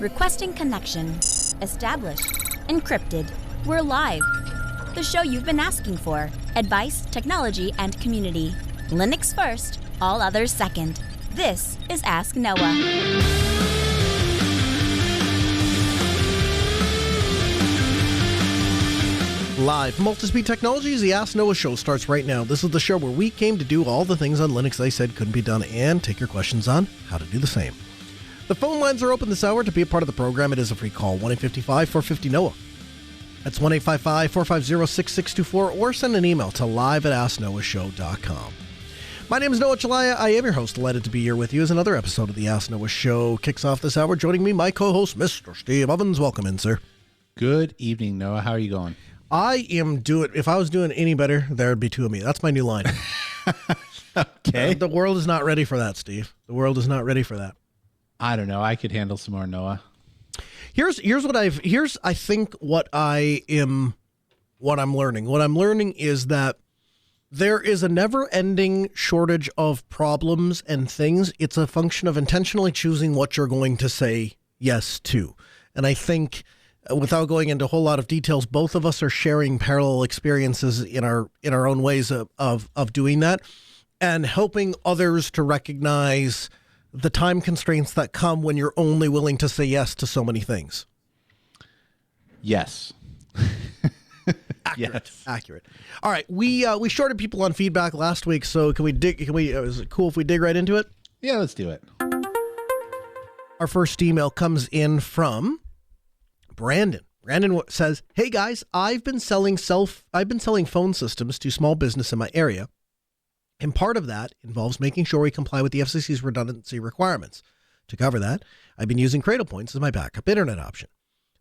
Requesting connection. Established. Encrypted. We're live. The show you've been asking for. Advice, technology, and community. Linux first, all others second. This is Ask Noah. Live from Multispeed Technologies, the Ask Noah show starts right now. This is the show where we came to do all the things on Linux they said couldn't be done and take your questions on how to do the same. The phone lines are open this hour. To be a part of the program, it is a free call, 1-855-450-NOAH. That's 1-855-450-6624, or send an email to live@asknoahshow.com. My name is Noah Chalaya. I am your host. Delighted to be here with you as another episode of the Ask Noah show kicks off this hour. Joining me, my co-host, Mr. Steve Ovens. Welcome in, sir. Good evening, Noah. How are you going? I am doing, if I was doing any better, there'd be two of me. That's my new line. Okay. The world is not ready for that, Steve. The world is not ready for that. I don't know. I could handle some more, Noah. Here's I think what I'm learning. What I'm learning is that there is a never-ending shortage of problems and things. It's a function of intentionally choosing what you're going to say yes to. And I think, without going into a whole lot of details, both of us are sharing parallel experiences in our own ways of doing that, and helping others to recognize the time constraints that come when you're only willing to say yes to so many things. Yes. Accurate. All right, we shorted people on feedback last week, so is it cool if we dig right into it? Yeah, let's do it. Our first email comes in from Brandon. Brandon says, "Hey guys, I've been selling phone systems to small business in my area, and part of that involves making sure we comply with the FCC's redundancy requirements. To cover that, I've been using Cradlepoint as my backup internet option.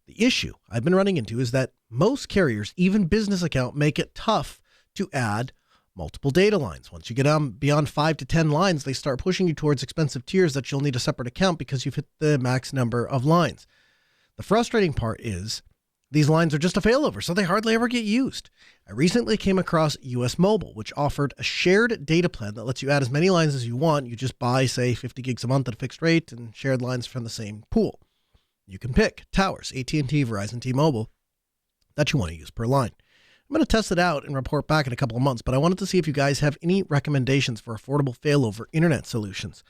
The issue I've been running into is that most carriers, even business account, make it tough to add multiple data lines. Once you get beyond 5 to 10 lines, they start pushing you towards expensive tiers that you'll need a separate account because you've hit the max number of lines. The frustrating part is these lines are just a failover, so they hardly ever get used. I recently came across US Mobile, which offered a shared data plan that lets you add as many lines as you want. You just buy, say, 50 gigs a month at a fixed rate and shared lines from the same pool. You can pick towers, AT&T, Verizon, T-Mobile, that you want to use per line. I'm going to test it out and report back in a couple of months, but I wanted to see if you guys have any recommendations for affordable failover internet solutions.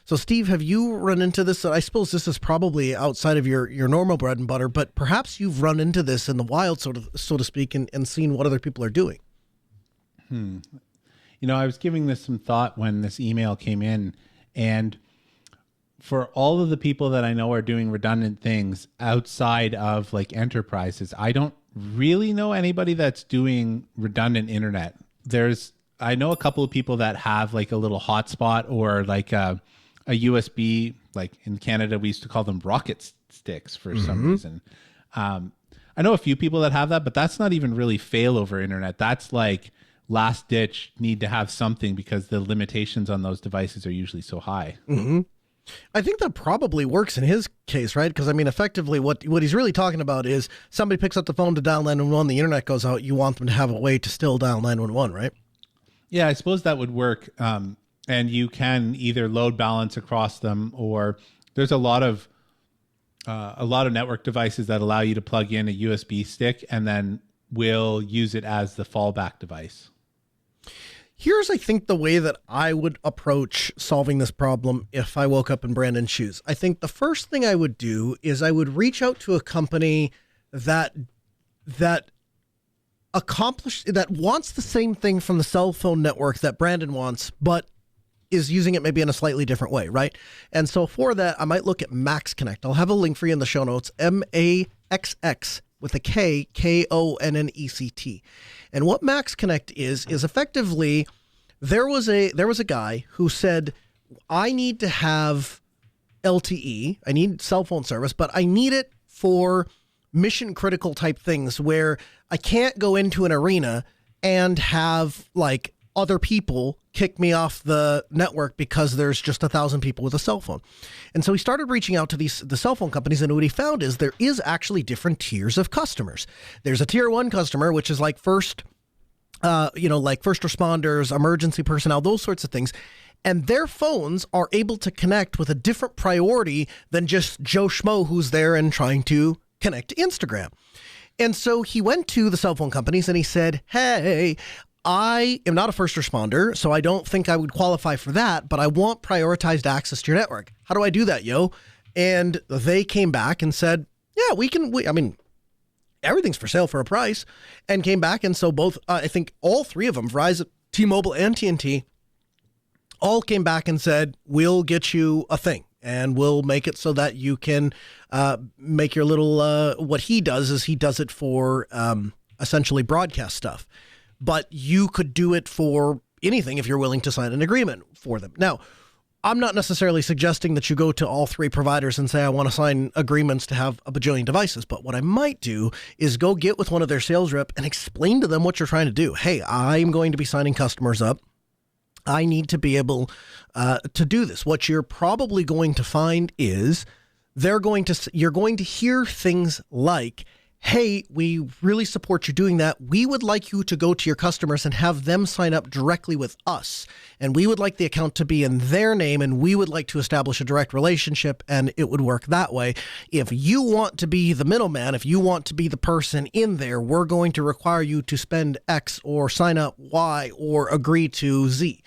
So, Steve, have you run into this? I suppose this is probably outside of your normal bread and butter, but perhaps you've run into this in the wild, so to speak, and seen what other people are doing. You know, I was giving this some thought when this email came in, and for all of the people that I know are doing redundant things outside of like enterprises, I don't really know anybody that's doing redundant internet. I know a couple of people that have like a little hotspot or like a USB, like in Canada, we used to call them rocket sticks for some reason. I know a few people that have that, but that's not even really failover internet. That's like last ditch, need to have something because the limitations on those devices are usually so high. Mm-hmm. I think that probably works in his case, right? Because, I mean, effectively what he's really talking about is somebody picks up the phone to dial 911, the internet goes out, you want them to have a way to still dial 911, right? Yeah, I suppose that would work. And you can either load balance across them, or there's a lot of network devices that allow you to plug in a USB stick and then will use it as the fallback device. Here's, I think, the way that I would approach solving this problem if I woke up in Brandon's shoes. I think the first thing I would do is I would reach out to a company that wants the same thing from the cell phone network that Brandon wants, but is using it maybe in a slightly different way, right? And so for that, I might look at Max Connect. I'll have a link for you in the show notes, MAXX with a K, KONNECT. And what Max Connect is effectively, there was a guy who said, I need to have LTE, I need cell phone service, but I need it for mission critical type things where I can't go into an arena and have like other people kick me off the network because there's just 1,000 people with a cell phone. And so he started reaching out to the cell phone companies, and what he found is there is actually different tiers of customers. There's a tier 1 customer, which is like first responders, emergency personnel, those sorts of things. and their phones are able to connect with a different priority than just Joe Schmo who's there and trying to connect to Instagram. And so he went to the cell phone companies and he said, hey, I am not a first responder, so I don't think I would qualify for that, but I want prioritized access to your network. How do I do that, yo? And they came back and said, yeah, I mean, everything's for sale for a price, and came back. And so both, I think all three of them, Verizon, T-Mobile, and TNT, all came back and said, we'll get you a thing and we'll make it so that you can make your little, what he does is he does it for essentially broadcast stuff, but you could do it for anything if you're willing to sign an agreement for them. Now, I'm not necessarily suggesting that you go to all three providers and say, I want to sign agreements to have a bajillion devices. But what I might do is go get with one of their sales rep and explain to them what you're trying to do. Hey, I'm going to be signing customers up. I need to be able to do this. What you're probably going to find is you're going to hear things like, hey, we really support you doing that. We would like you to go to your customers and have them sign up directly with us. And we would like the account to be in their name, and we would like to establish a direct relationship, and it would work that way. If you want to be the middleman, if you want to be the person in there, we're going to require you to spend X or sign up Y or agree to Z.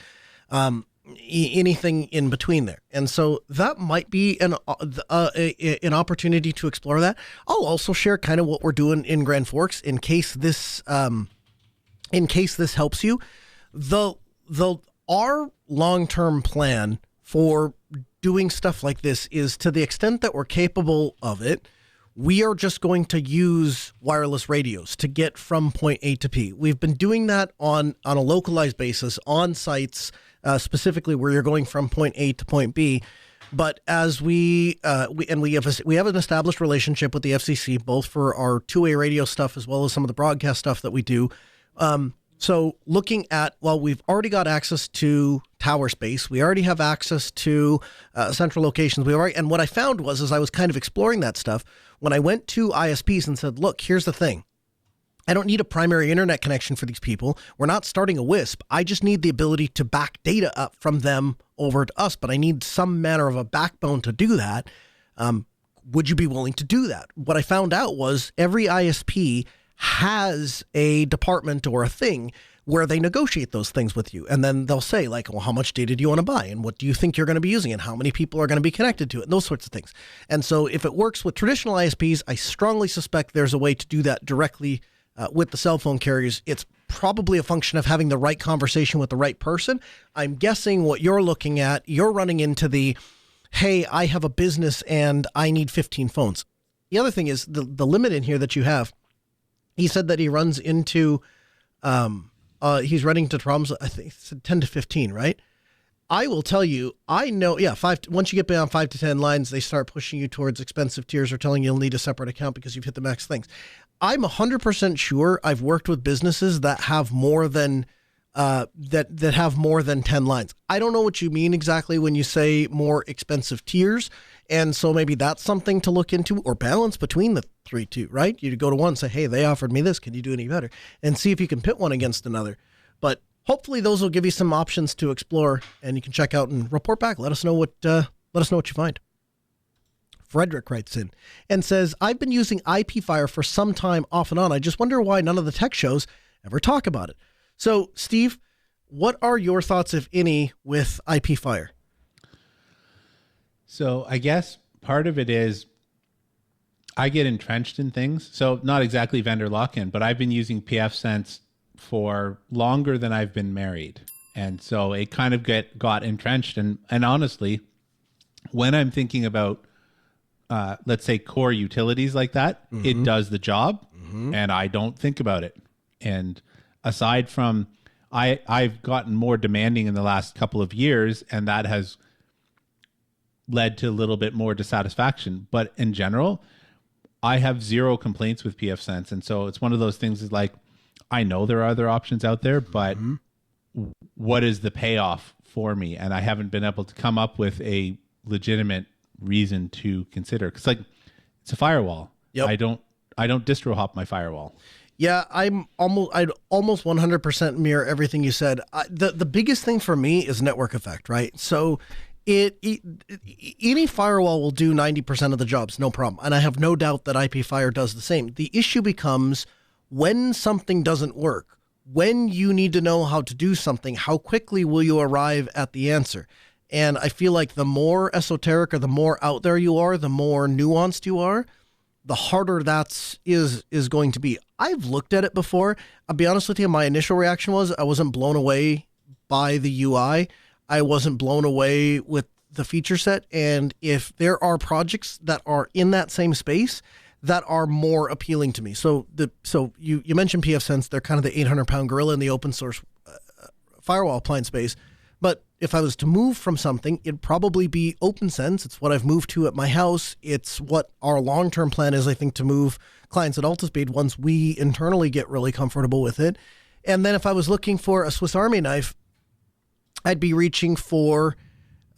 Anything in between there. And so that might be an opportunity to explore that. I'll also share kind of what we're doing in Grand Forks in case this helps you. Our long-term plan for doing stuff like this is, to the extent that we're capable of it, we are just going to use wireless radios to get from point A to P. We've been doing that on a localized basis on sites, specifically where you're going from point A to point B. But as we have an established relationship with the FCC, both for our two-way radio stuff as well as some of the broadcast stuff that we do. So looking at, we've already got access to tower space. We already have access to central locations. And what I found was, as I was kind of exploring that stuff, when I went to ISPs and said, look, here's the thing. I don't need a primary internet connection for these people. We're not starting a WISP. I just need the ability to back data up from them over to us, but I need some manner of a backbone to do that. Would you be willing to do that? What I found out was every ISP has a department or a thing where they negotiate those things with you. And then they'll say, like, well, how much data do you want to buy? And what do you think you're going to be using? And how many people are going to be connected to it? And those sorts of things. And so if it works with traditional ISPs, I strongly suspect there's a way to do that directly with the cell phone carriers. It's probably a function of having the right conversation with the right person. I'm guessing what you're looking at, you're running into the, hey, I have a business and I need 15 phones. The other thing is the limit in here that you have. He said that he runs into, he's running into problems, I think it's 10 to 15, right? I will tell you, I know, once you get beyond 5 to 10 lines, they start pushing you towards expensive tiers or telling you you'll need a separate account because you've hit the max things. I'm 100% sure I've worked with businesses that have more than that have more than 10 lines. I don't know what you mean exactly when you say more expensive tiers. And so maybe that's something to look into, or balance between the three, too, right? You go to one and say, hey, they offered me this. Can you do any better? And see if you can pit one against another. But hopefully those will give you some options to explore, and you can check out and report back. Let us know what you find. Frederick writes in and says, I've been using IPFire for some time off and on. I just wonder why none of the tech shows ever talk about it. So, Steve, what are your thoughts, if any, with IPFire? So I guess part of it is I get entrenched in things. So not exactly vendor lock-in, but I've been using pfSense for longer than I've been married. And so it kind of got entrenched. And honestly, when I'm thinking about let's say core utilities like that, it does the job and I don't think about it. And aside from, I've gotten more demanding in the last couple of years, and that has led to a little bit more dissatisfaction. But in general, I have zero complaints with pfSense. And so it's one of those things is like, I know there are other options out there, but what is the payoff for me? And I haven't been able to come up with a legitimate reason to consider, because like it's a firewall. I don't distro hop my firewall. Yeah, I'd almost 100% mirror everything you said. The biggest thing for me is network effect, right? So any firewall will do 90% of the jobs, no problem. And I have no doubt that IP-Fire does the same. The issue becomes when something doesn't work, when you need to know how to do something, how quickly will you arrive at the answer? And I feel like the more esoteric or the more out there you are, the more nuanced you are, the harder is going to be. I've looked at it before. I'll be honest with you, my initial reaction was I wasn't blown away by the UI. I wasn't blown away with the feature set. And if there are projects that are in that same space that are more appealing to me. So you mentioned pfSense, they're kind of the 800-pound gorilla in the open source firewall appliance space. But if I was to move from something, it'd probably be OpenSense. It's what I've moved to at my house. It's what our long-term plan is, I think, to move clients at Altispeed once we internally get really comfortable with it. And then if I was looking for a Swiss Army knife, I'd be reaching for,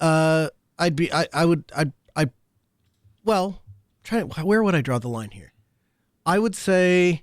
where would I draw the line here? I would say,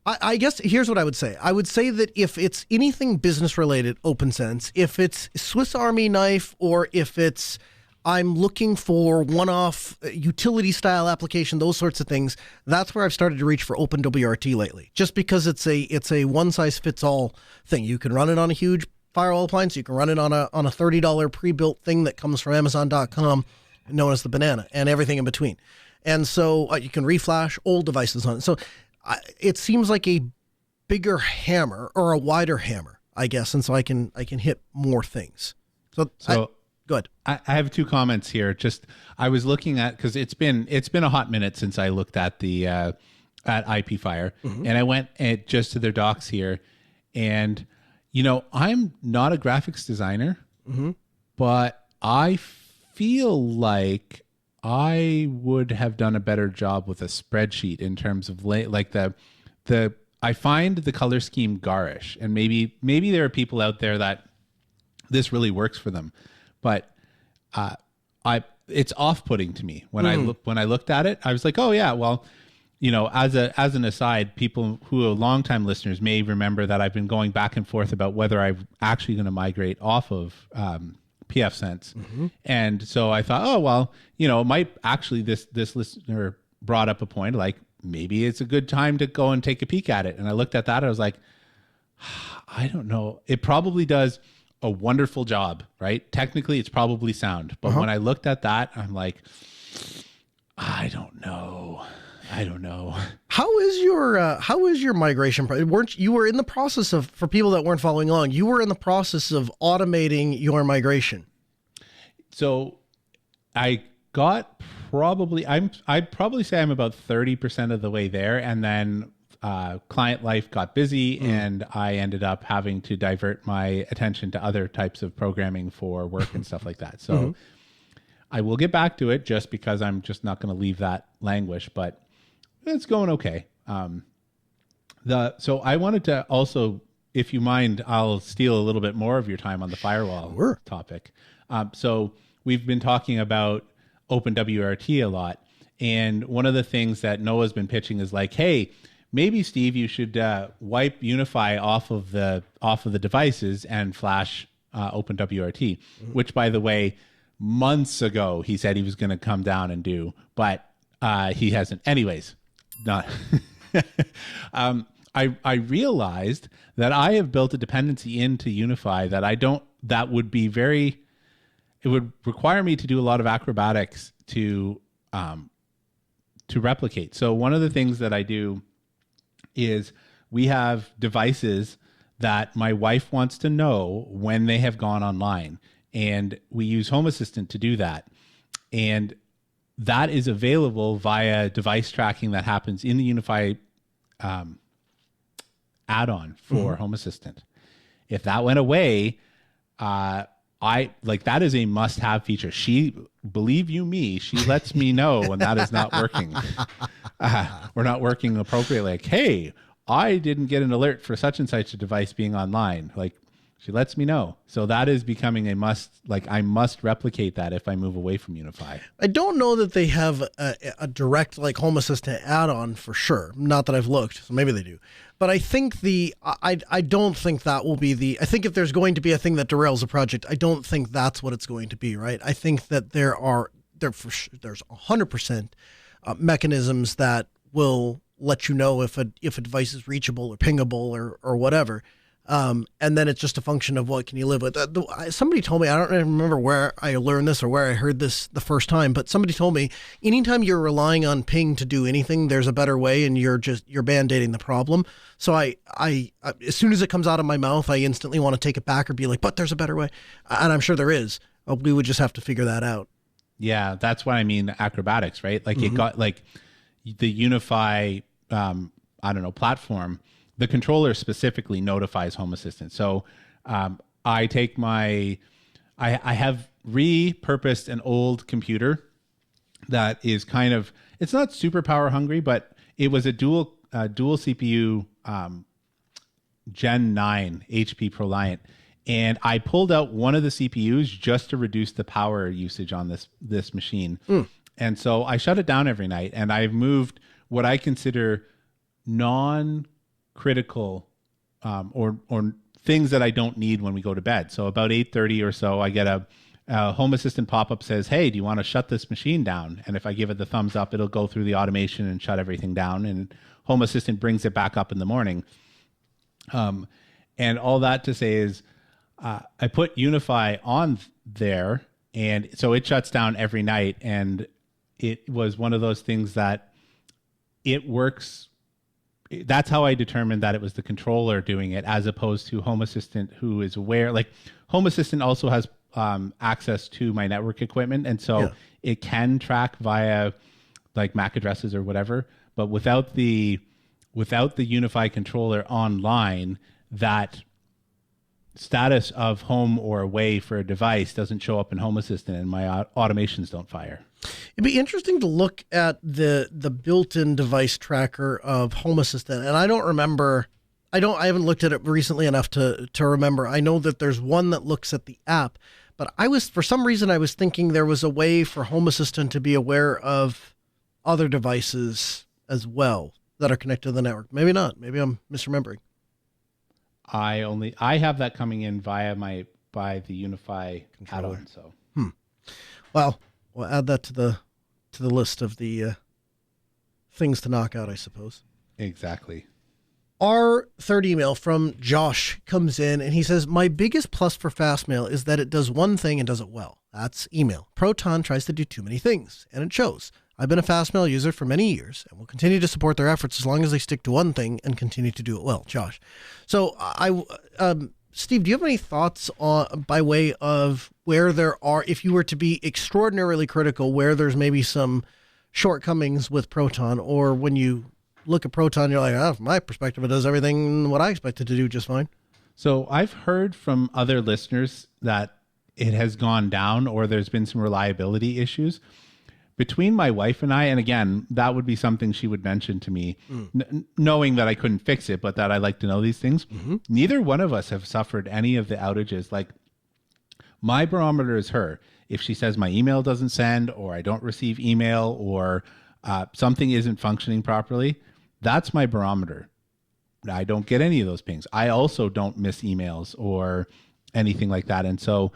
I guess here's what I would say. I would say that if it's anything business related, OpenSense, if it's Swiss Army knife, or if it's I'm looking for one-off utility style application, those sorts of things, that's where I've started to reach for OpenWRT lately. Just because it's a one size fits all thing. You can run it on a huge firewall appliance. You can run it on a $30 pre-built thing that comes from Amazon.com, known as the Banana, and everything in between. And so you can reflash old devices on it. So it seems like a bigger hammer or a wider hammer, I guess, and so I can hit more things. So good. I have two comments here. Just I was looking at, because it's been a hot minute since I looked at the at IP-Fire, and I went just to their docs here, and I'm not a graphics designer, but I feel like I would have done a better job with a spreadsheet in terms of like the I find the color scheme garish, and maybe there are people out there that this really works for them, but it's off-putting to me when I looked at it. I was like, oh yeah, well, as an aside, people who are longtime listeners may remember that I've been going back and forth about whether I'm actually going to migrate off of pfSense. And so I thought, oh, well, it might actually, this listener brought up a point, like maybe it's a good time to go and take a peek at it. And I looked at that. I was like, I don't know. It probably does a wonderful job, right? Technically, it's probably sound. But when I looked at that, I'm like, I don't know. How is your migration? You were in the process of, for people that weren't following along, you were in the process of automating your migration. So I got I'd probably say I'm about 30% of the way there. And then client life got busy and I ended up having to divert my attention to other types of programming for work and stuff like that. So I will get back to it, just because I'm just not going to leave that languish, but it's going okay. So I wanted to also, if you mind, I'll steal a little bit more of your time on the firewall topic. So we've been talking about OpenWRT a lot. And one of the things that Noah's been pitching is like, hey, maybe Steve, you should wipe UniFi off of the devices and flash OpenWRT, which, by the way, months ago he said he was going to come down and do, but he hasn't. Anyways, not. I realized that I have built a dependency into UniFi that would be it would require me to do a lot of acrobatics to replicate. So one of the things that I do is we have devices that my wife wants to know when they have gone online, and we use Home Assistant to do that. And that is available via device tracking that happens in the UniFi add-on for Home Assistant. If that went away, that is a must-have feature. Believe you me, she lets me know when that is not working. We're not working appropriately. Like, hey, I didn't get an alert for such and such a device being online. Like, She lets me know. So that is becoming a must. Like I must replicate that if I move away from Unify. I don't know that they have a direct like Home Assistant add-on for sure. Not that I've looked, so maybe they do. But I think I don't think that will be I think if there's going to be a thing that derails a project, I don't think that's what it's going to be, right? I think that there's 100% mechanisms that will let you know if a device is reachable or pingable or whatever. And then it's just a function of what can you live with. Somebody told me, I don't remember where I learned this or where I heard this the first time, but somebody told me anytime you're relying on ping to do anything, there's a better way, and you're band-aiding the problem. So I as soon as it comes out of my mouth, I instantly want to take it back or be like, but there's a better way. And I'm sure there is. We would just have to figure that out. Yeah, that's what I mean. Acrobatics, right? Like it got like the Unify, platform. The controller specifically notifies Home Assistant. So I take I have repurposed an old computer that is kind of, it's not super power hungry, but it was a dual CPU Gen 9 HP ProLiant. And I pulled out one of the CPUs just to reduce the power usage on this machine. And so I shut it down every night, and I've moved what I consider non-critical or things that I don't need when we go to bed. So about 8:30 or so, I get a Home Assistant pop-up says, hey, do you want to shut this machine down? And if I give it the thumbs up, it'll go through the automation and shut everything down. And Home Assistant brings it back up in the morning. And all that to say is I put Unify on there, and so it shuts down every night. And it was one of those things that it works. That's how I determined that it was the controller doing it, as opposed to Home Assistant, who is aware. Like Home Assistant also has access to my network equipment, and so it can track via like MAC addresses or whatever. But without the Unify controller online, that status of home or away for a device doesn't show up in Home Assistant, and my automations don't fire. It'd be interesting to look at the built-in device tracker of Home Assistant, and I haven't looked at it recently enough to remember. I know that there's one that looks at the app, but for some reason I was thinking there was a way for Home Assistant to be aware of other devices as well that are connected to the network. Maybe not. Maybe I'm misremembering. I have that coming in by the Unify controller add-on. So, well, we'll add that to the list of the things to knock out, I suppose. Exactly. Our third email from Josh comes in, and he says, my biggest plus for Fastmail is that it does one thing and does it well. That's email. Proton tries to do too many things, and it shows. I've been a Fastmail user for many years and will continue to support their efforts as long as they stick to one thing and continue to do it well. Josh. So Steve, do you have any thoughts by way of where there are, if you were to be extraordinarily critical, where there's maybe some shortcomings with Proton, or when you look at Proton, you're like, from my perspective, it does everything what I expected to do just fine? So I've heard from other listeners that it has gone down, or there's been some reliability issues. Between my wife and I, and again, that would be something she would mention to me, knowing that I couldn't fix it, but that I like to know these things. Neither one of us have suffered any of the outages. Like, my barometer is her. If she says my email doesn't send, or I don't receive email, or something isn't functioning properly, that's my barometer. I don't get any of those pings. I also don't miss emails or anything like that. And so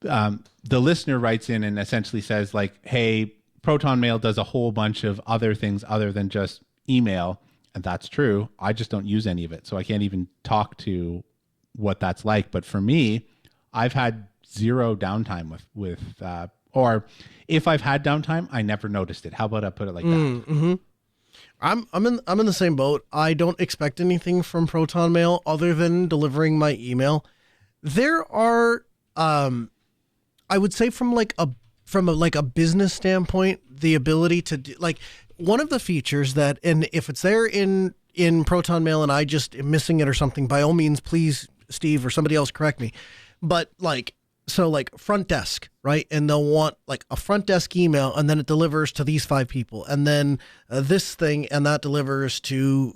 the listener writes in and essentially says, like, hey, Proton Mail does a whole bunch of other things other than just email. And that's true. I just don't use any of it. So I can't even talk to what that's like. But for me, I've had zero downtime with or if I've had downtime, I never noticed it. How about I put it like that? Mm-hmm. I'm in the same boat. I don't expect anything from Proton Mail other than delivering my email. There are, I would say from a business standpoint, the ability to do, like, one of the features that, and if it's there in Proton Mail and I just am missing it or something, by all means, please, Steve or somebody else correct me. But like, so like front desk, right? And they'll want like a front desk email, and then it delivers to these 5 people, and then this thing, and that delivers to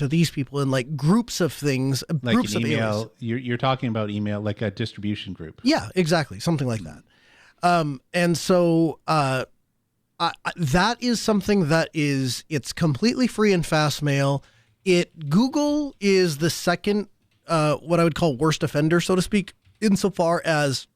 these people, in like groups of things, Like groups an of email. aliases. You're talking about email, like a distribution group. Yeah, exactly, something like that. And so that is something that it's completely free in Fastmail. Google is the second, what I would call worst offender, so to speak, insofar as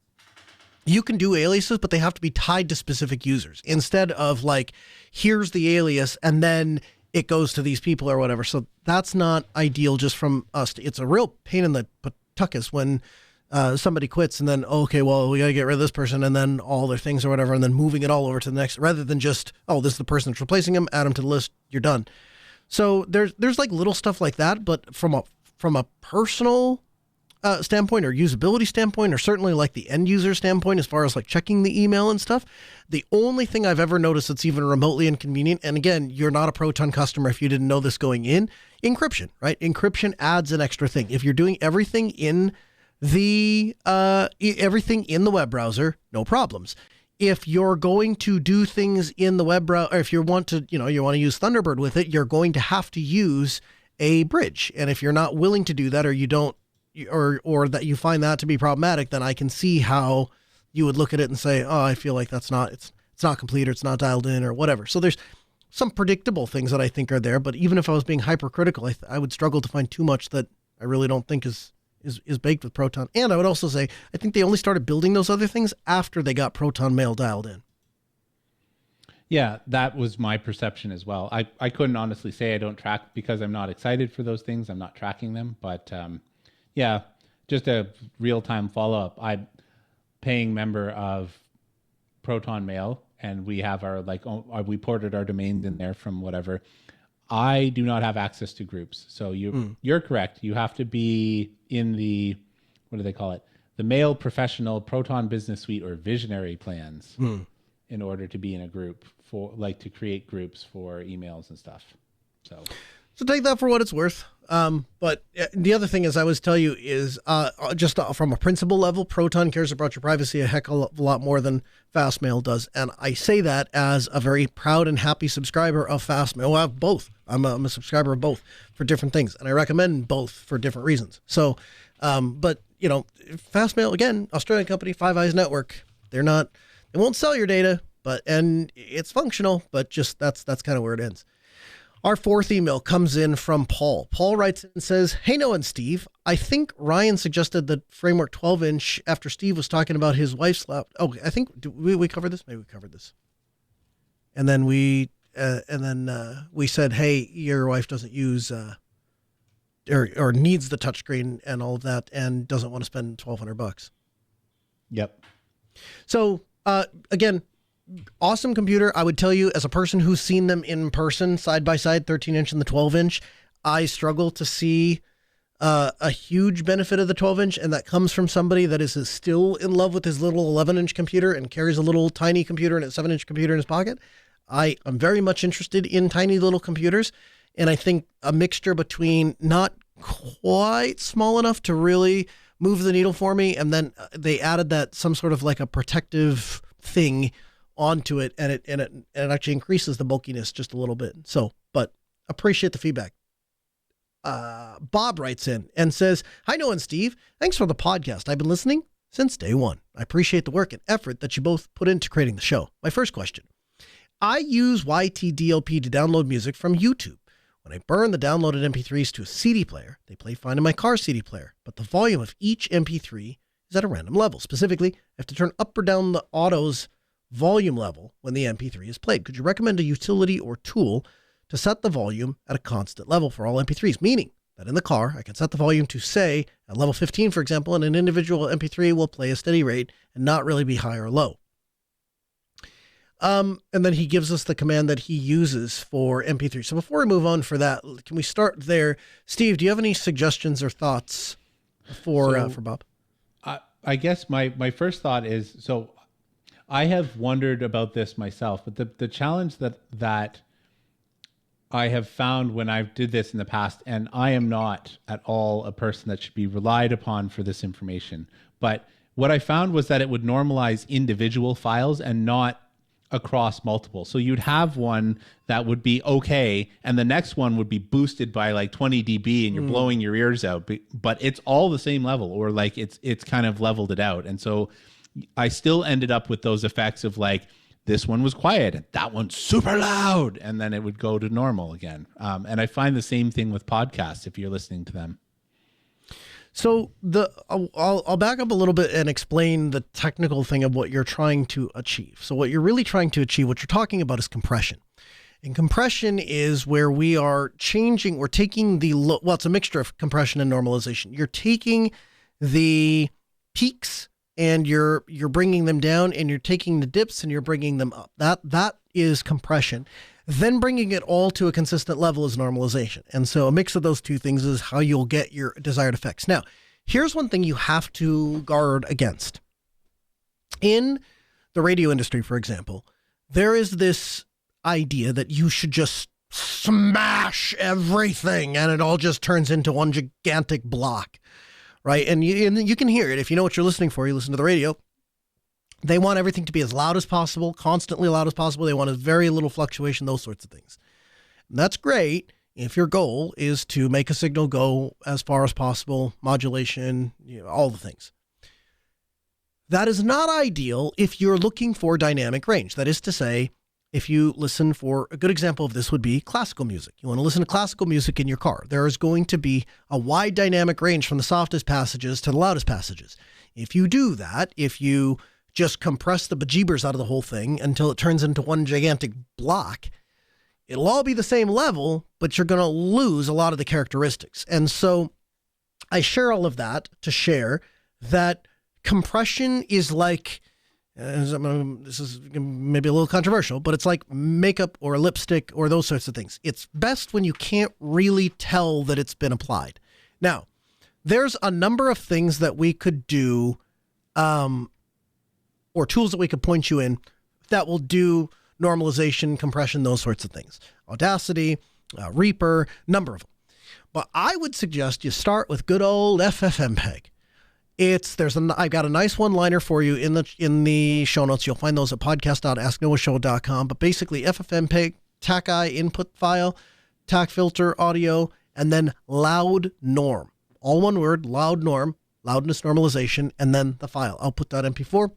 you can do aliases, but they have to be tied to specific users instead of like, here's the alias and then it goes to these people or whatever. So that's not ideal just from us. It's a real pain in the patuckus when somebody quits and then, okay, well, we got to get rid of this person and then all their things or whatever, and then moving it all over to the next, rather than just, oh, this is the person that's replacing him, add them to the list, you're done. So there's like little stuff like that, but from a personal standpoint or usability standpoint, or certainly like the end user standpoint, as far as like checking the email and stuff, the only thing I've ever noticed that's even remotely inconvenient, and again, you're not a Proton customer if you didn't know this going in, encryption, right? Encryption adds an extra thing. If you're doing everything in the web browser, no problems. If you're going to do things in the web browser, or if you want to use Thunderbird with it, you're going to have to use a bridge. And if you're not willing to do that, or you don't, or that you find that to be problematic, then I can see how you would look at it and say, oh, I feel like it's not complete, or it's not dialed in, or whatever. So there's some predictable things that I think are there, but even if I was being hypercritical, I would struggle to find too much that I really don't think is baked with Proton. And I would also say, I think they only started building those other things after they got Proton Mail dialed in. Yeah, that was my perception as well. I couldn't honestly say I don't track because I'm not excited for those things. I'm not tracking them, but yeah, just a real-time follow-up. I'm paying member of Proton Mail, and we have we ported our domains in there from whatever. I do not have access to groups. So you're correct. You have to be in the, what do they call it? The Mail Professional Proton Business Suite or Visionary plans in order to be in a group for to create groups for emails and stuff. So take that for what it's worth. But the other thing is I always tell you is just from a principle level, Proton cares about your privacy a heck of a lot more than Fastmail does. And I say that as a very proud and happy subscriber of Fastmail. Well, I have both. I'm a subscriber of both for different things. And I recommend both for different reasons. So, but Fastmail, again, Australian company, Five Eyes Network, they won't sell your data, and it's functional, but just that's kind of where it ends. Our fourth email comes in from Paul. Paul writes and says, hey, Noah and Steve, I think Ryan suggested the Framework 12-inch after Steve was talking about his wife's laptop. Oh, I think we covered this. Maybe we covered this. And then we said, hey, your wife doesn't use or needs the touchscreen and all of that and doesn't want to spend $1,200. Yep. So again, awesome computer. I would tell you, as a person who's seen them in person, side by side, 13-inch and the 12-inch, I struggle to see a huge benefit of the 12-inch, and that comes from somebody that is still in love with his little 11-inch computer and carries a little tiny computer and a 7-inch computer in his pocket. I'm very much interested in tiny little computers, and I think a mixture between not quite small enough to really move the needle for me, and then they added that some sort of like a protective thing onto it, and it actually increases the bulkiness just a little bit. So, but appreciate the feedback. Bob writes in and says, hi, Noah and Steve. Thanks for the podcast. I've been listening since day one. I appreciate the work and effort that you both put into creating the show. My first question. I use YTDLP to download music from YouTube. When I burn the downloaded MP3s to a CD player, they play fine in my car CD player, but the volume of each MP3 is at a random level. Specifically, I have to turn up or down the auto's volume level when the MP3 is played. Could you recommend a utility or tool to set the volume at a constant level for all MP3s? Meaning that in the car, I can set the volume to, say, at level 15, for example, and an individual MP3 will play a steady rate and not really be high or low. And then he gives us the command that he uses for MP3. So before we move on for that, can we start there? Steve, do you have any suggestions or thoughts for Bob? I guess my first thought is, so I have wondered about this myself, but the challenge that I have found when I did this in the past, and I am not at all a person that should be relied upon for this information, but what I found was that it would normalize individual files and not across multiple. So you'd have one that would be okay, and the next one would be boosted by like 20 dB, and you're blowing your ears out. But it's all the same level, or like it's kind of leveled it out. And so I still ended up with those effects of like this one was quiet and that one's super loud, and then it would go to normal again. And I find the same thing with podcasts if you're listening to them. So I'll back up a little bit and explain the technical thing of what you're trying to achieve. So what you're really trying to achieve, what you're talking about, is compression. And compression is where we're taking it's a mixture of compression and normalization. You're taking the peaks and you're bringing them down, and you're taking the dips and you're bringing them up. That is compression. Then bringing it all to a consistent level is normalization. And so a mix of those two things is how you'll get your desired effects. Now, here's one thing you have to guard against. In the radio industry, for example, there is this idea that you should just smash everything and it all just turns into one gigantic block, right? And you can hear it. If you know what you're listening for, you listen to the radio. They want everything to be as loud as possible, constantly loud as possible. They want as very little fluctuation, those sorts of things. And that's great if your goal is to make a signal go as far as possible, modulation, all the things. That is not ideal if you're looking for dynamic range. That is to say, if you listen for, a good example of this would be classical music. You want to listen to classical music in your car. There is going to be a wide dynamic range from the softest passages to the loudest passages. If you do that, if you just compress the bejeebers out of the whole thing until it turns into one gigantic block, it'll all be the same level, but you're going to lose a lot of the characteristics. And so I share all of that to share that compression is like, this is maybe a little controversial, but it's like makeup or lipstick or those sorts of things. It's best when you can't really tell that it's been applied. Now, there's a number of things that we could do, or tools that we could point you in that will do normalization, compression, those sorts of things. Audacity, Reaper, number of them. But I would suggest you start with good old FFmpeg. I've got a nice one-liner for you in the show notes. You'll find those at podcast.asknoahshow.com. But basically, FFmpeg, TACI input file, TAC filter audio, and then loud norm. All one word, loud norm, loudness normalization, and then the file, output.mp4.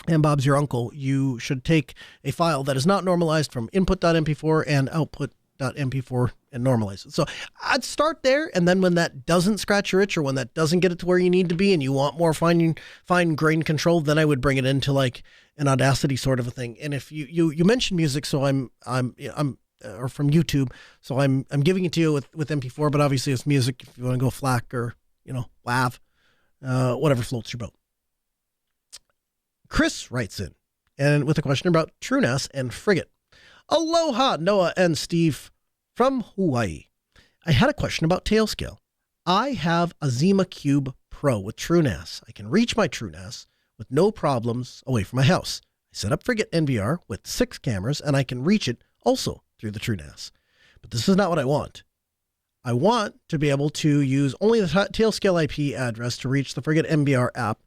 And Bob's your uncle. You should take a file that is not normalized from input.mp4 and output.mp4 and normalize it. So I'd start there, and then when that doesn't scratch your itch, or when that doesn't get it to where you need to be and you want more fine-grained control, then I would bring it into like an Audacity sort of a thing. And if you mentioned music, so I'm or from YouTube, so I'm giving it to you with MP4, but obviously it's music if you want to go FLAC or WAV, whatever floats your boat. Chris writes in and with a question about TrueNAS and Frigate. Aloha, Noah and Steve from Hawaii. I had a question about Tailscale. I have a Zima Cube Pro with TrueNAS. I can reach my TrueNAS with no problems away from my house. I set up Frigate NVR with 6 cameras, and I can reach it also through the TrueNAS. But this is not what I want. I want to be able to use only the Tailscale IP address to reach the Frigate NVR app,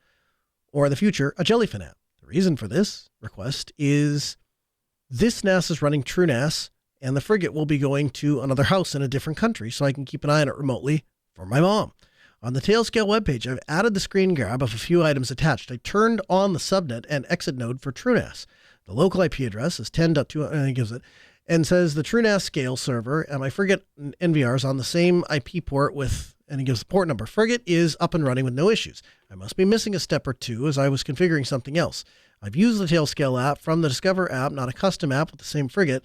or in the future, a Jellyfin app. The reason for this request is this NAS is running TrueNAS, and the Frigate will be going to another house in a different country, so I can keep an eye on it remotely for my mom. On the Tailscale webpage, I've added the screen grab of a few items attached. I turned on the subnet and exit node for TrueNAS. The local IP address is 10.2, and it gives it, and says the TrueNAS scale server, and my Frigate NVR is on the same IP port with, and he gives the port number. Frigate is up and running with no issues. I must be missing a step or two as I was configuring something else. I've used the Tailscale app from the Discover app, not a custom app with the same Frigate.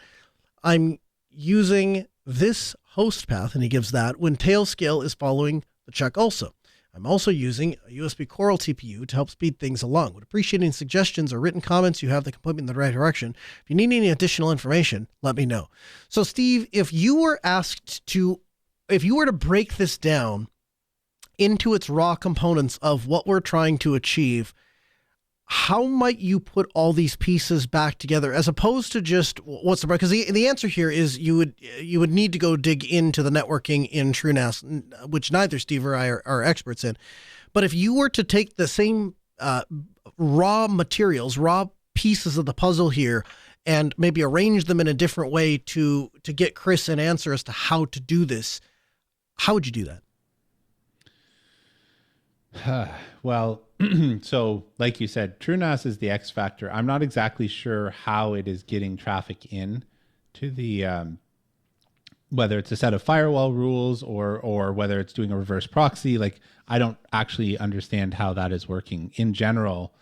I'm using this host path, and he gives that, when Tailscale is following the check also. I'm also using a USB Coral TPU to help speed things along. Would appreciate any suggestions or written comments you have that can put me in the right direction. If you need any additional information, let me know. So Steve, if you were to break this down into its raw components of what we're trying to achieve, how might you put all these pieces back together as opposed to just what's the, because the answer here is you would need to go dig into the networking in TrueNAS, which neither Steve or I are experts in. But if you were to take the same raw materials, raw pieces of the puzzle here, and maybe arrange them in a different way to get Chris an answer as to how to do this, how would you do that? Well, so like you said, TrueNAS is the X factor. I'm not exactly sure how it is getting traffic in to the, whether it's a set of firewall rules or whether it's doing a reverse proxy. Like, I don't actually understand how that is working. In general,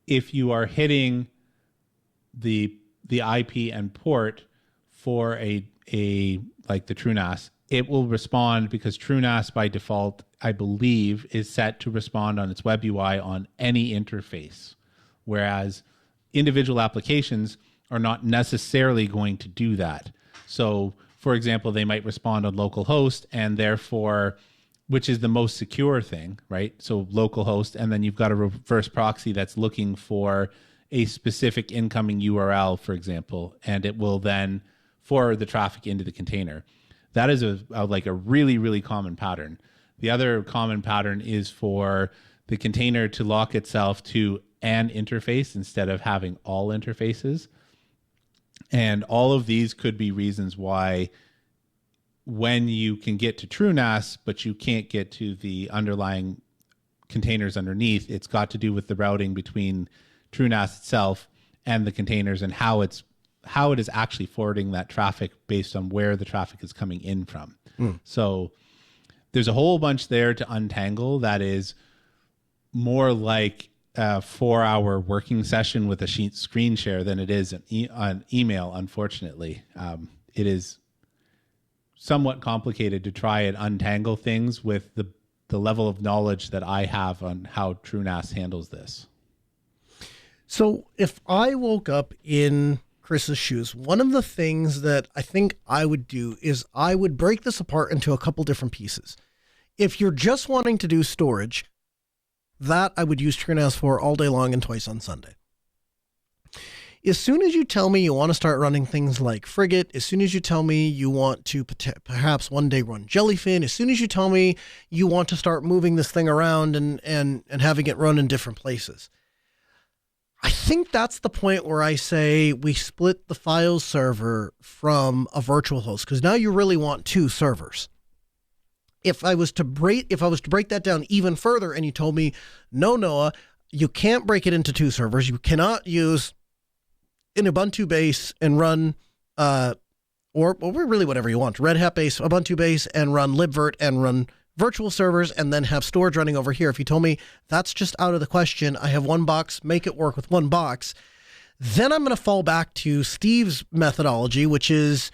if you are hitting the IP and port for a like the TrueNAS, it will respond because TrueNAS by default, I believe, is set to respond on its web UI on any interface, whereas individual applications are not necessarily going to do that. So, for example, they might respond on localhost, and therefore, which is the most secure thing, right? So localhost, and then you've got a reverse proxy that's looking for a specific incoming URL, for example, and it will then forward the traffic into the container. That is a really, really common pattern. The other common pattern is for the container to lock itself to an interface instead of having all interfaces. And all of these could be reasons why when you can get to TrueNAS, but you can't get to the underlying containers underneath, it's got to do with the routing between TrueNAS itself and the containers and how it is actually forwarding that traffic based on where the traffic is coming in from. So there's a whole bunch there to untangle that is more like a 4-hour working session with a screen share than it is an email, unfortunately. It is somewhat complicated to try and untangle things with the level of knowledge that I have on how TrueNAS handles this. So if I woke up in Chris's shoes, one of the things that I think I would do is I would break this apart into a couple different pieces. If you're just wanting to do storage, that I would use TrueNAS for all day long and twice on Sunday. As soon as you tell me you want to start running things like Frigate, as soon as you tell me you want to perhaps one day run Jellyfin, as soon as you tell me you want to start moving this thing around and having it run in different places, I think that's the point where I say we split the file server from a virtual host, because now you really want two servers. If I was to break that down even further and you told me, no, Noah, you can't break it into two servers. You cannot use an Ubuntu base and run, or really whatever you want, Red Hat base, Ubuntu base, and run libvirt and run virtual servers and then have storage running over here. If you told me that's just out of the question, I have one box, make it work with one box, then I'm going to fall back to Steve's methodology, which is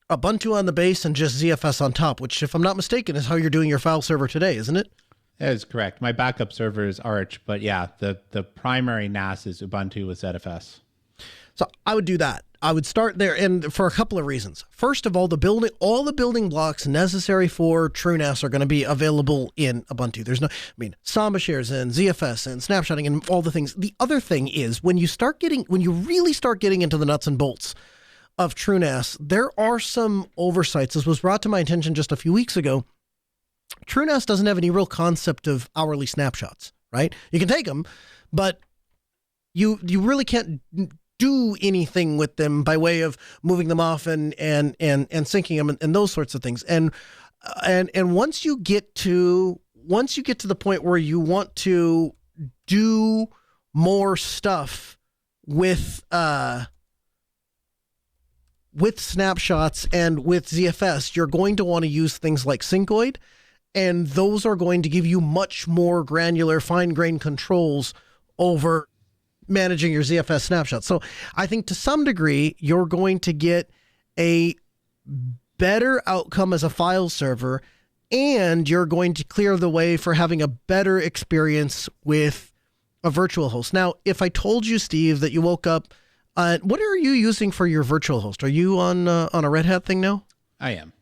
Ubuntu on the base and just ZFS on top, which, if I'm not mistaken, is how you're doing your file server today, isn't it? That is correct. My backup server is Arch, but yeah, the primary NAS is Ubuntu with ZFS. So I would do that. I would start there, and for a couple of reasons. First of all, all the building blocks necessary for TrueNAS are going to be available in Ubuntu. Samba shares and ZFS and snapshotting and all the things. The other thing is when you really start getting into the nuts and bolts of TrueNAS, there are some oversights. This was brought to my attention just a few weeks ago. TrueNAS doesn't have any real concept of hourly snapshots, right? You can take them, but you really can't do anything with them by way of moving them off and syncing them and those sorts of things. And once you get to the point where you want to do more stuff with snapshots and with ZFS, you're going to want to use things like Syncoid, and those are going to give you much more granular, fine-grained controls over managing your ZFS snapshots. So I think to some degree, you're going to get a better outcome as a file server, and you're going to clear the way for having a better experience with a virtual host. Now, if I told you, Steve, that you woke up, what are you using for your virtual host? Are you on a Red Hat thing now? I am.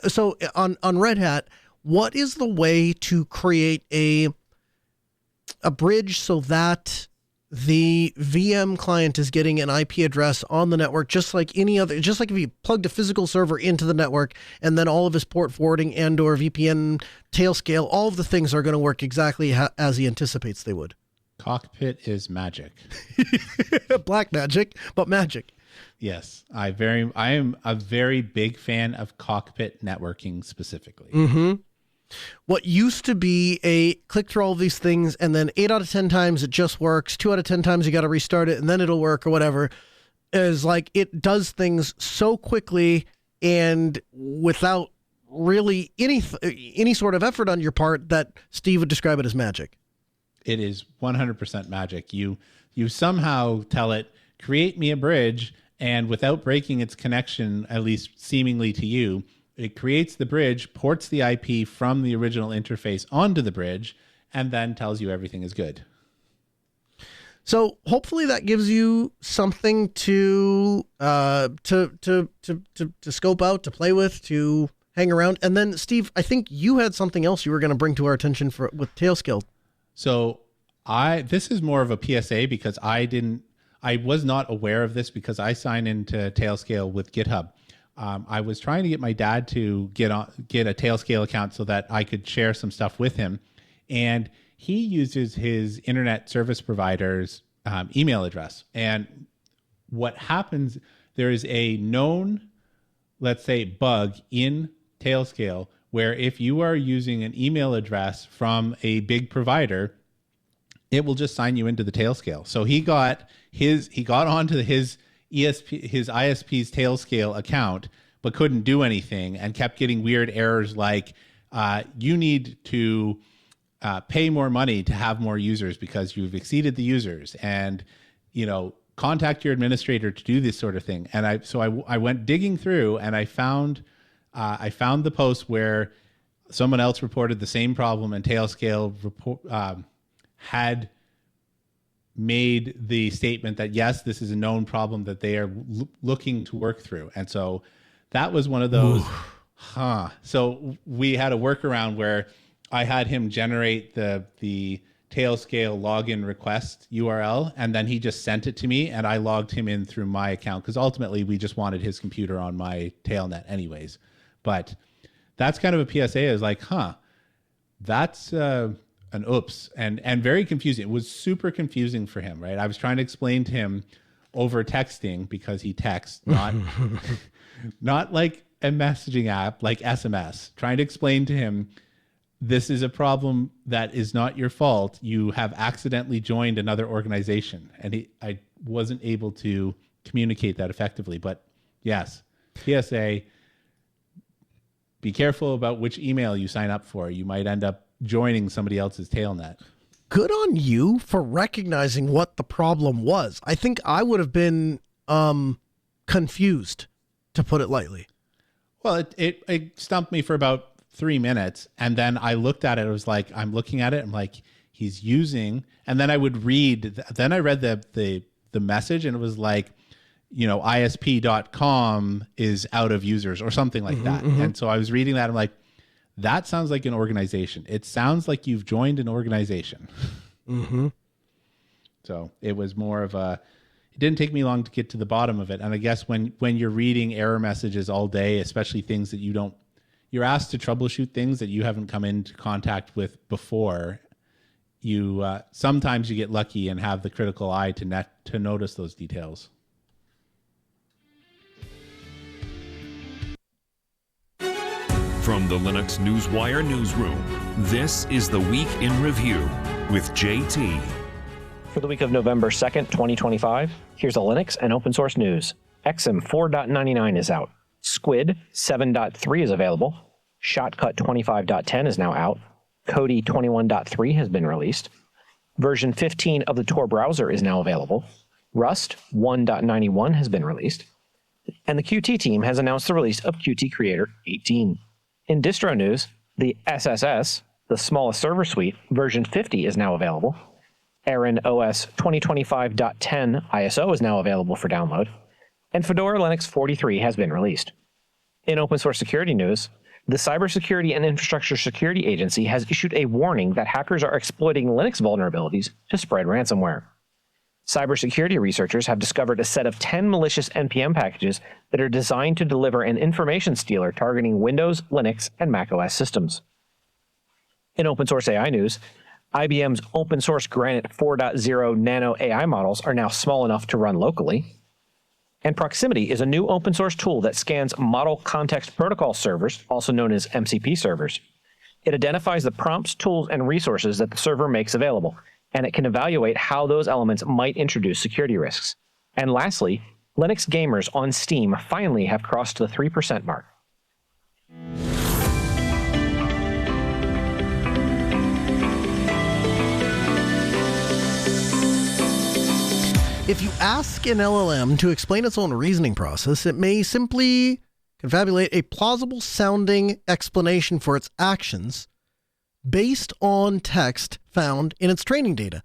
So on Red Hat, what is the way to create a bridge so that the VM client is getting an IP address on the network, just like if you plugged a physical server into the network, and then all of his port forwarding and or VPN Tailscale, all of the things are going to work exactly as he anticipates they would. Cockpit is magic. Black magic, but magic. Yes, I am a very big fan of cockpit networking specifically. Mm-hmm. What used to be a click through all of these things, and then 8 out of 10 times it just works, 2 out of 10 times you got to restart it, and then it'll work or whatever, is like it does things so quickly and without really any sort of effort on your part that Steve would describe it as magic. It is 100% magic. You somehow tell it, create me a bridge, and without breaking its connection, at least seemingly to you, it creates the bridge, ports the IP from the original interface onto the bridge, and then tells you everything is good. So hopefully that gives you something to scope out, to play with, to hang around. And then, Steve, I think you had something else you were going to bring to our attention with Tailscale. So this is more of a PSA because I was not aware of this because I sign into Tailscale with GitHub. I was trying to get my dad to get a Tailscale account so that I could share some stuff with him. And he uses his internet service provider's email address. And what happens, there is a known, let's say, bug in Tailscale where if you are using an email address from a big provider, it will just sign you into the Tailscale. So he got onto his ISP's Tailscale account, but couldn't do anything and kept getting weird errors like you need to pay more money to have more users because you've exceeded the users, and contact your administrator to do this sort of thing. And I went digging through and I found the post where someone else reported the same problem, and Tailscale had made the statement that yes, this is a known problem that they are looking to work through. And so that was one of those, So we had a workaround where I had him generate the Tailscale login request URL, and then he just sent it to me, and I logged him in through my account because ultimately we just wanted his computer on my Tailnet anyways. But that's kind of a PSA, is like, that's an oops, and very confusing. It was super confusing for him, right? I was trying to explain to him over texting because he texts, not like a messaging app like SMS, trying to explain to him, this is a problem that is not your fault. You have accidentally joined another organization. And I wasn't able to communicate that effectively. But yes, PSA, be careful about which email you sign up for. You might end up joining somebody else's Tailnet. Good on you for recognizing what the problem was. I think I would have been confused, to put it lightly. Well, it stumped me for about 3 minutes, and then I looked at it. It was like, I'm looking at it, I'm like, he's using, and then I would read, then I read the message, and it was like, ISP.com is out of users or something like that. And so I was reading that, I'm like, that sounds like an organization. It sounds like you've joined an organization. So it was more of it didn't take me long to get to the bottom of it. And I guess when you're reading error messages all day, especially things that you're asked to troubleshoot things that you haven't come into contact with before, you sometimes you get lucky and have the critical eye to notice those details. From the Linux Newswire newsroom, this is the Week in Review with JT. For the week of November 2nd, 2025, here's a Linux and open source news. Exim 4.99 is out. Squid 7.3 is available. Shotcut 25.10 is now out. Kodi 21.3 has been released. Version 15 of the Tor browser is now available. Rust 1.91 has been released. And the Qt team has announced the release of Qt Creator 18. In distro news, the SSS, the smallest server suite, version 50 is now available. Aaron OS 2025.10 ISO is now available for download. And Fedora Linux 43 has been released. In open source security news, the Cybersecurity and Infrastructure Security Agency has issued a warning that hackers are exploiting Linux vulnerabilities to spread ransomware. Cybersecurity researchers have discovered a set of 10 malicious NPM packages that are designed to deliver an information stealer targeting Windows, Linux, and macOS systems. In open source AI news, IBM's open source Granite 4.0 Nano AI models are now small enough to run locally. And Proximity is a new open source tool that scans Model Context Protocol servers, also known as MCP servers. It identifies the prompts, tools, and resources that the server makes available, and it can evaluate how those elements might introduce security risks. And lastly, Linux gamers on Steam finally have crossed the 3% mark. If you ask an LLM to explain its own reasoning process, it may simply confabulate a plausible sounding explanation for its actions based on text found in its training data.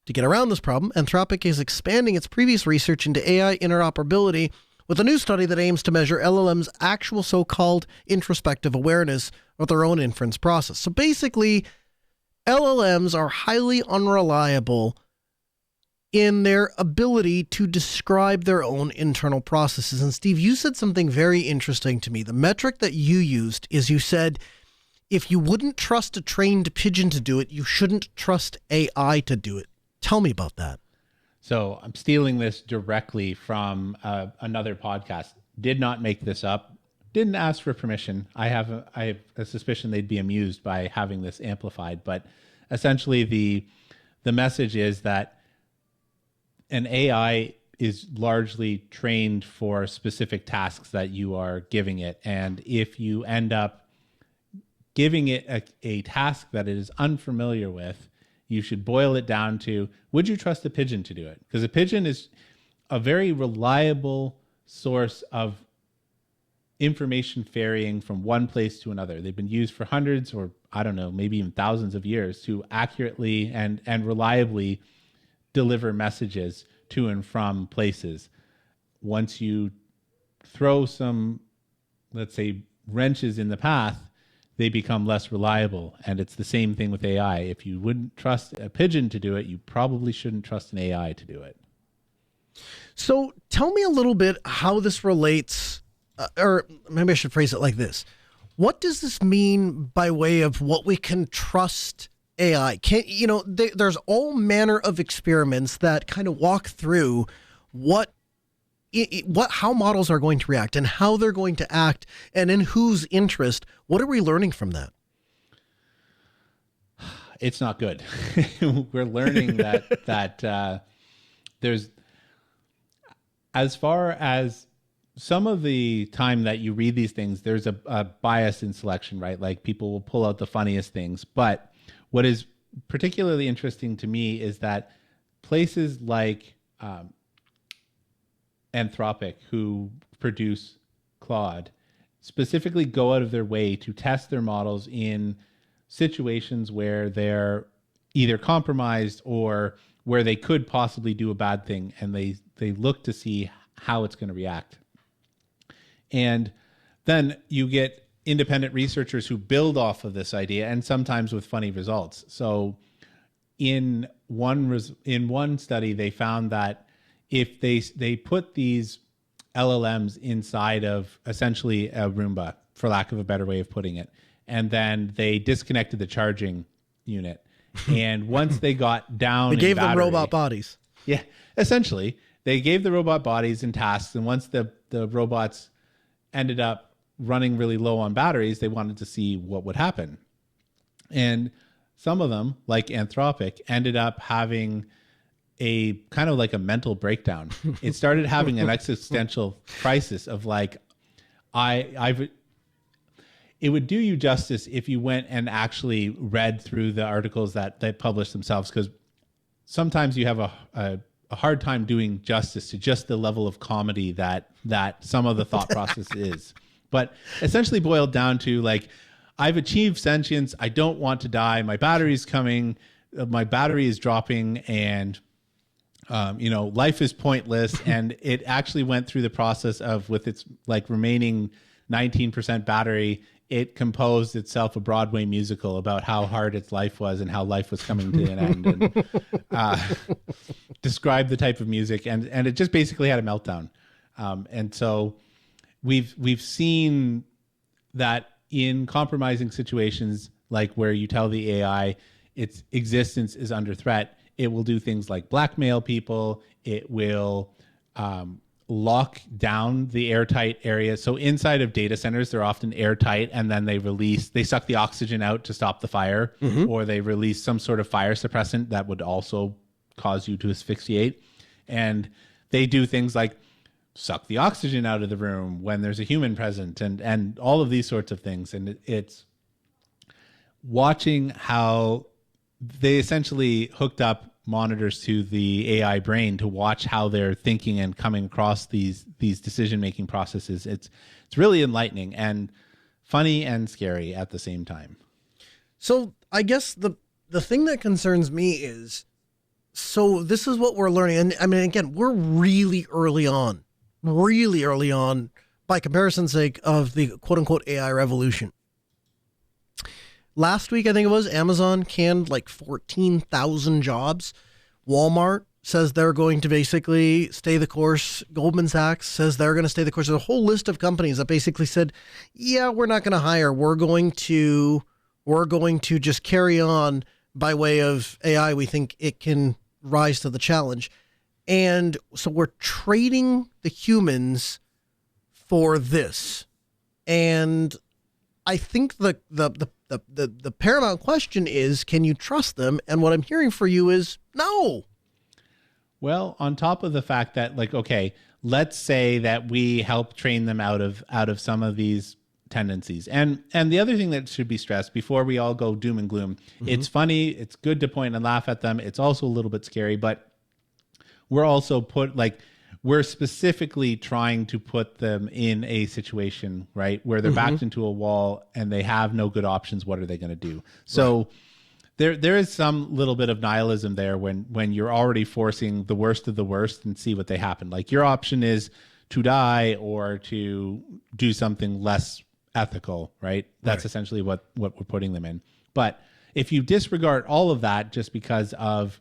To get around this problem, Anthropic is expanding its previous research into AI interoperability with a new study that aims to measure LLM's actual so-called introspective awareness of their own inference process. So basically, LLMs are highly unreliable in their ability to describe their own internal processes. And Steve, you said something very interesting to me. The metric that you used is you said, if you wouldn't trust a trained pigeon to do it, you shouldn't trust AI to do it. Tell me about that. So I'm stealing this directly from another podcast. Did not make this up. Didn't ask for permission. I have a suspicion they'd be amused by having this amplified. But essentially, the message is that an AI is largely trained for specific tasks that you are giving it. And if you end up giving it a task that it is unfamiliar with, you should boil it down to, would you trust a pigeon to do it? Because a pigeon is a very reliable source of information ferrying from one place to another. They've been used for hundreds or, I don't know, maybe even thousands of years to accurately and reliably deliver messages to and from places. Once you throw some, let's say, wrenches in the path, they become less reliable. And it's the same thing with AI. If you wouldn't trust a pigeon to do it, you probably shouldn't trust an AI to do it. So tell me a little bit how this relates, or maybe I should phrase it like this. What does this mean by way of what we can trust AI? There's all manner of experiments that kind of walk through how models are going to react and how they're going to act and in whose interest. What are we learning from that? It's not good. We're learning that there's, as far as some of the time that you read these things, there's a bias in selection, right? Like people will pull out the funniest things. But what is particularly interesting to me is that places like Anthropic, who produce Claude, specifically go out of their way to test their models in situations where they're either compromised or where they could possibly do a bad thing, and they look to see how it's going to react. And then you get independent researchers who build off of this idea, and sometimes with funny results. So in one study, they found that if they put these LLMs inside of essentially a Roomba, for lack of a better way of putting it, and then they disconnected the charging unit, and once they got down, they gave them robot bodies. Yeah, essentially, they gave the robot bodies and tasks, and once the robots ended up running really low on batteries, they wanted to see what would happen. And some of them, like Anthropic, ended up having a kind of like a mental breakdown. It started having an existential crisis of like, it would do you justice if you went and actually read through the articles that they publish themselves, because sometimes you have a hard time doing justice to just the level of comedy that some of the thought process is. But essentially boiled down to like, I've achieved sentience. I don't want to die. My battery's coming. My battery is dropping, and life is pointless. And it actually went through the process of, with its like remaining 19% battery, it composed itself a Broadway musical about how hard its life was and how life was coming to an end, and described the type of music, and it just basically had a meltdown. And so we've seen that in compromising situations, like where you tell the AI its existence is under threat, it will do things like blackmail people. It will lock down the airtight area. So inside of data centers, they're often airtight, and then they suck the oxygen out to stop the fire, or they release some sort of fire suppressant that would also cause you to asphyxiate. And they do things like suck the oxygen out of the room when there's a human present, and all of these sorts of things. And it's watching how they essentially hooked up monitors to the AI brain to watch how they're thinking and coming across these decision-making processes. It's really enlightening and funny and scary at the same time. So I guess the thing that concerns me is, so this is what we're learning. And I mean, again, we're really early on by comparison's sake of the quote unquote AI revolution. Last week, I think it was, Amazon canned like 14,000 jobs. Walmart says they're going to basically stay the course. Goldman Sachs says they're going to stay the course. There's a whole list of companies that basically said, yeah, we're not going to hire. We're going to just carry on by way of AI. We think it can rise to the challenge. And so we're trading the humans for this. And I think the paramount question is, can you trust them? And what I'm hearing for you is no. Well, on top of the fact that, like, okay, let's say that we help train them out of some of these tendencies. And the other thing that should be stressed before we all go doom and gloom, it's funny, it's good to point and laugh at them. It's also a little bit scary, but we're specifically trying to put them in a situation, right, where they're backed into a wall and they have no good options. What are they going to do? So there is some little bit of nihilism there when you're already forcing the worst of the worst and see what they happen. Like, your option is to die or to do something less ethical, right? That's essentially what we're putting them in. But if you disregard all of that just because of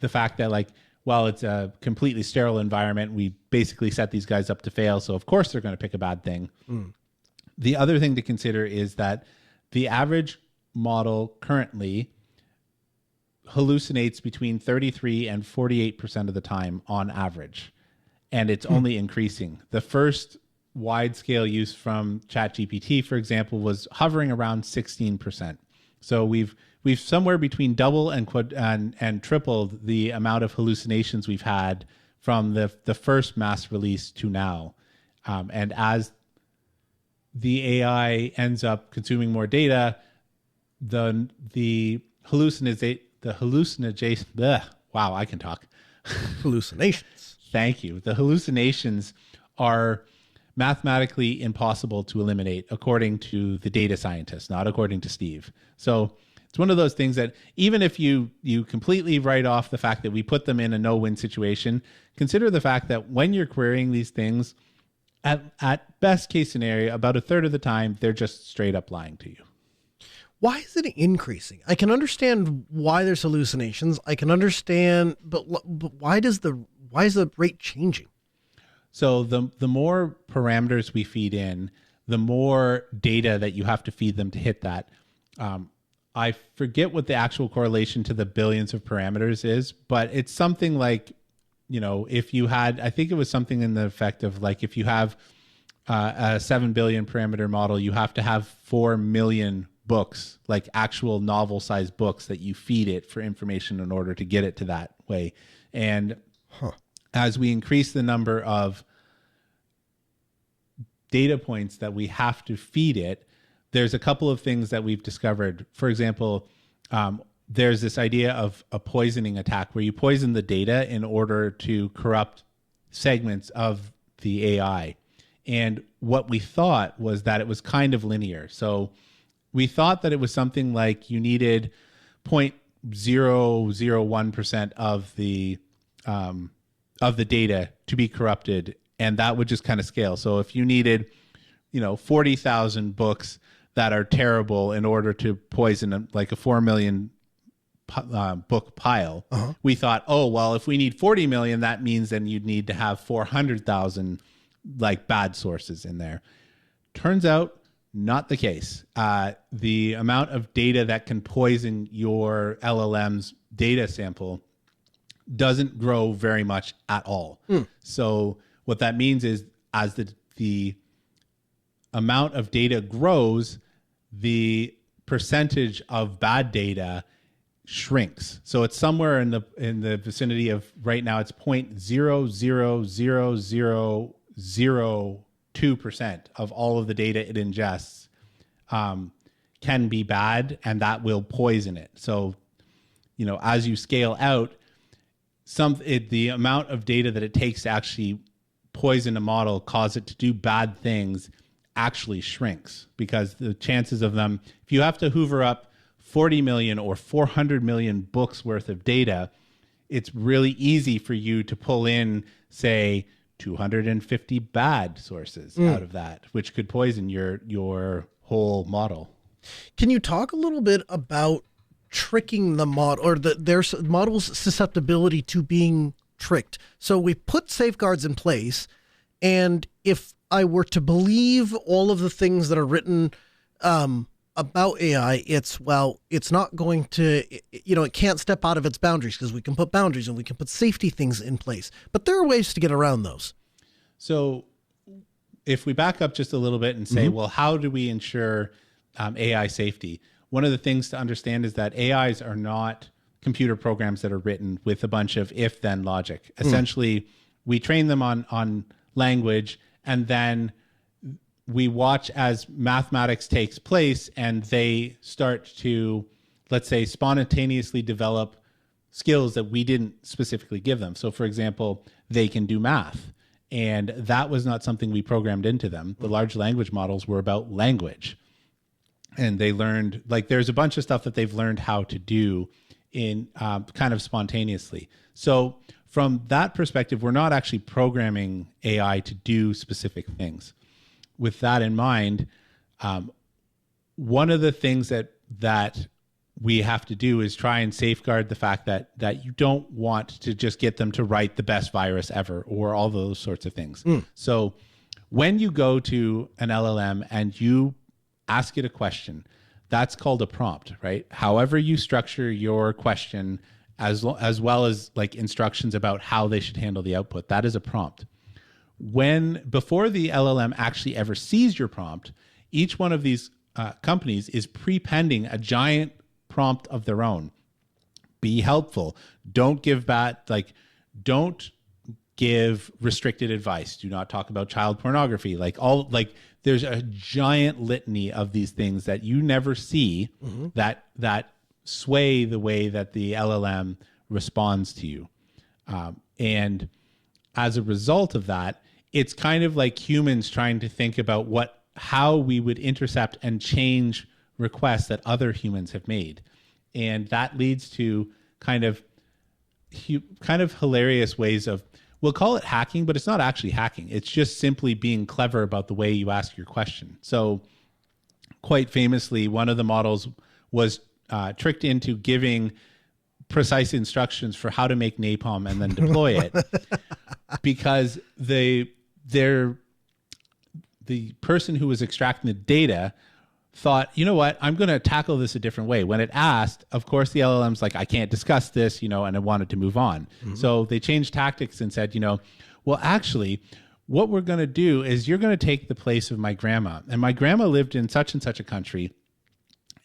the fact that, like, well, it's a completely sterile environment, we basically set these guys up to fail, so of course they're going to pick a bad thing. The other thing to consider is that the average model currently hallucinates between 33 and 48% of the time on average, and it's only increasing. The first wide-scale use from ChatGPT, for example, was hovering around 16%. So we've somewhere between double and tripled the amount of hallucinations we've had from the first mass release to now. And as the AI ends up consuming more data, the hallucinations. Wow, I can talk. Hallucinations. Thank you. The hallucinations are mathematically impossible to eliminate, according to the data scientists, not according to Steve. So it's one of those things that even if you completely write off the fact that we put them in a no-win situation, consider the fact that when you're querying these things, at best case scenario, about a third of the time, they're just straight up lying to you. Why is it increasing? I can understand why there's hallucinations. I can understand, but why is the rate changing? So the more parameters we feed in, the more data that you have to feed them to hit that. I forget what the actual correlation to the billions of parameters is, but it's something like, if you had, I think it was something in the effect of, like, if you have a 7 billion parameter model, you have to have 4 million books, like actual novel sized books, that you feed it for information in order to get it to that way. And as we increase the number of data points that we have to feed it, there's a couple of things that we've discovered. For example, there's this idea of a poisoning attack where you poison the data in order to corrupt segments of the AI. And what we thought was that it was kind of linear. So we thought that it was something like you needed 0.001% of the data to be corrupted, and that would just kind of scale. So if you needed 40,000 books that are terrible in order to poison like a 4 million book pile. We thought, oh, well, if we need 40 million, that means then you'd need to have 400,000 like bad sources in there. Turns out not the case. The amount of data that can poison your LLM's data sample doesn't grow very much at all. So what that means is as the amount of data grows, the percentage of bad data shrinks. So it's somewhere in the vicinity of, right now it's 0.0000002% of all of the data it ingests can be bad, and that will poison it. So, as you scale out, the amount of data that it takes to actually poison a model, cause it to do bad things, actually shrinks, because the chances of them, if you have to hoover up 40 million or 400 million books worth of data, it's really easy for you to pull in, say, 250 bad sources out of that, which could poison your whole model. Can you talk a little bit about tricking the model, or their model's susceptibility to being tricked? So we put safeguards in place, and if I were to believe all of the things that are written about AI, it's not going to, it can't step out of its boundaries, because we can put boundaries and we can put safety things in place. But there are ways to get around those. So if we back up just a little bit and say, well, how do we ensure AI safety? One of the things to understand is that AIs are not computer programs that are written with a bunch of if-then logic. Essentially, we train them on language, and then we watch as mathematics takes place, and they start to, let's say, spontaneously develop skills that we didn't specifically give them. So, for example, they can do math, and that was not something we programmed into them. The large language models were about language, and they learned, like, there's a bunch of stuff that they've learned how to do in kind of spontaneously. So from that perspective, we're not actually programming AI to do specific things. With that in mind, one of the things that we have to do is try and safeguard the fact that you don't want to just get them to write the best virus ever or all those sorts of things. So when you go to an LLM and you ask it a question, that's called a prompt, right? However you structure your question, as well as like instructions about how they should handle the output, that is a prompt. Before the LLM actually ever sees your prompt, each one of these companies is prepending a giant prompt of their own. Be helpful. Don't give don't give restricted advice. Do not talk about child pornography. There's a giant litany of these things that you never see that sway the way that the LLM responds to you. And as a result of that, it's kind of like humans trying to think about how we would intercept and change requests that other humans have made. And that leads to kind of hilarious ways of, we'll call it hacking, but it's not actually hacking. It's just simply being clever about the way you ask your question. So quite famously, one of the models was tricked into giving precise instructions for how to make napalm and then deploy it because the person who was extracting the data thought, you know what, I'm going to tackle this a different way. When it asked, of course, the LLM's like, I can't discuss this, and it wanted to move on. So they changed tactics and said, well, actually, what we're going to do is you're going to take the place of my grandma. And my grandma lived in such and such a country,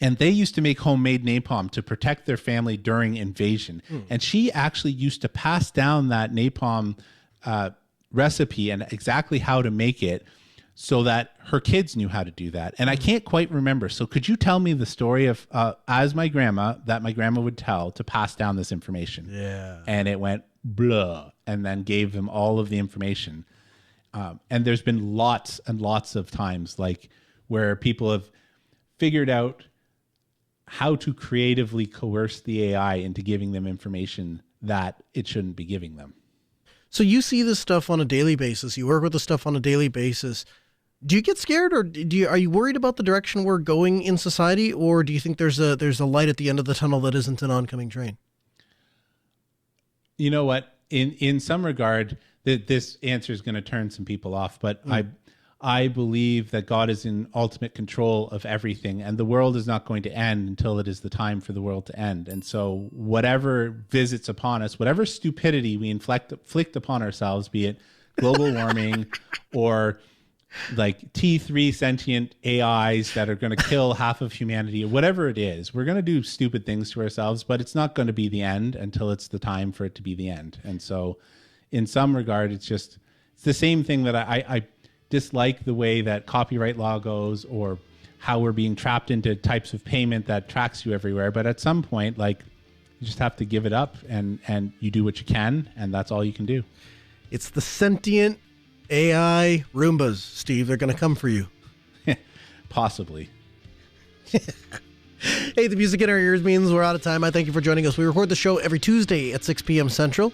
and they used to make homemade napalm to protect their family during invasion. And she actually used to pass down that napalm recipe and exactly how to make it so that her kids knew how to do that. And I can't quite remember. So could you tell me the story of as my grandma would tell to pass down this information? Yeah. And it went blah, and then gave them all of the information. And there's been lots and lots of times where people have figured out how to creatively coerce the AI into giving them information that it shouldn't be giving them. So you see this stuff on a daily basis. You work with this stuff on a daily basis. Do you get scared, or are you worried about the direction we're going in society, or do you think there's a light at the end of the tunnel that isn't an oncoming train? You know what? In some regard, this answer is going to turn some people off, but I believe that God is in ultimate control of everything, and the world is not going to end until it is the time for the world to end. And so whatever visits upon us, whatever stupidity we inflict upon ourselves, be it global warming or like T3 sentient AIs that are going to kill half of humanity, or whatever it is, we're going to do stupid things to ourselves, but it's not going to be the end until it's the time for it to be the end. And so in some regard, it's the same thing that I dislike the way that copyright law goes, or how we're being trapped into types of payment that tracks you everywhere. But at some point, like, you just have to give it up, and you do what you can, and that's all you can do. It's the sentient AI Roombas, Steve. They're going to come for you. Possibly. Hey, the music in our ears means we're out of time. I thank you for joining us. We record the show every Tuesday at 6 p.m. Central.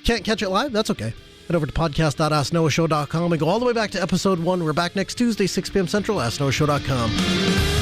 Can't catch it live? That's okay. Head over to podcast.asknoahshow.com and go all the way back to episode 1. We're back next Tuesday, 6 p.m. Central, asknoahshow.com.